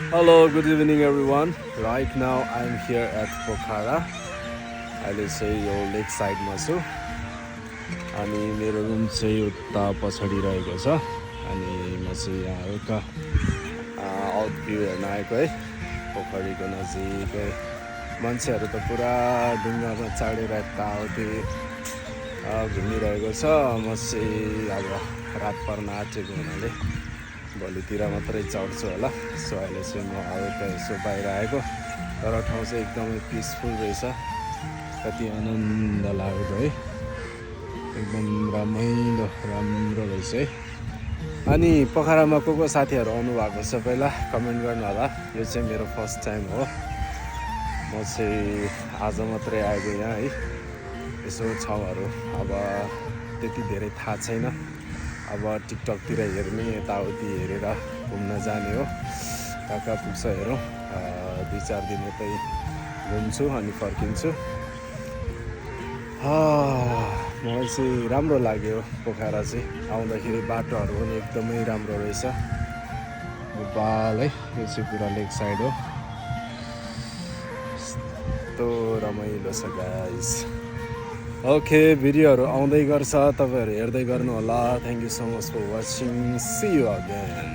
Hello, good evening everyone. Right now I'm here at Pokhara. अहिले चाहिँ यो लेक साइडमा छु अनि मेरो रुम चाहिँ उता पछाडि रहेको छ अनि म चाहिँ यहाँ हल्का आउट भ्यू हेर्न आएको है पोखरीको नजिकै मान्छेहरू त पुरा ढुङ्गामा चढेर यताउति घुमिरहेको छ म चाहिँ अब रात पर्न आँटेको हुनाले भोलितिर मात्रै चढ्छु होला सो अहिले चाहिँ म हल्का यसो बाहिर आएको तर ठाउँ चाहिँ एकदमै पिसफुल रहेछ कति आनन्द लाग्दो है एकदम राम्रो रहेछ है अनि पोखरामा को साथीहरू आउनु भएको छ पहिला कमेन्ट गर्नु होला यो चाहिँ मेरो फर्स्ट टाइम हो म चाहिँ आज मात्रै आएको यहाँ है यसो ठाउँहरू अब त्यति धेरै थाहा छैन अब टिकटकतिर हेर्ने यताउति हेरेर घुम्न जाने हो कहाँ पुग्छ हेरौँ 2-4 दिन यतै घुम्छु अनि फर्किन्छु मलाई चाहिँ राम्रो लाग्यो पोखरा चाहिँ आउँदाखेरि बाटोहरू पनि एकदमै राम्रो रहेछ नेपाल है यो चाहिँ पुरा लेक साइड हो यस्तो रमाइलो छ गाइस ओके भिडियोहरू आउँदै गर्छ तपाईहरु हेर्दै गर्नु होला thank you so much for watching see you again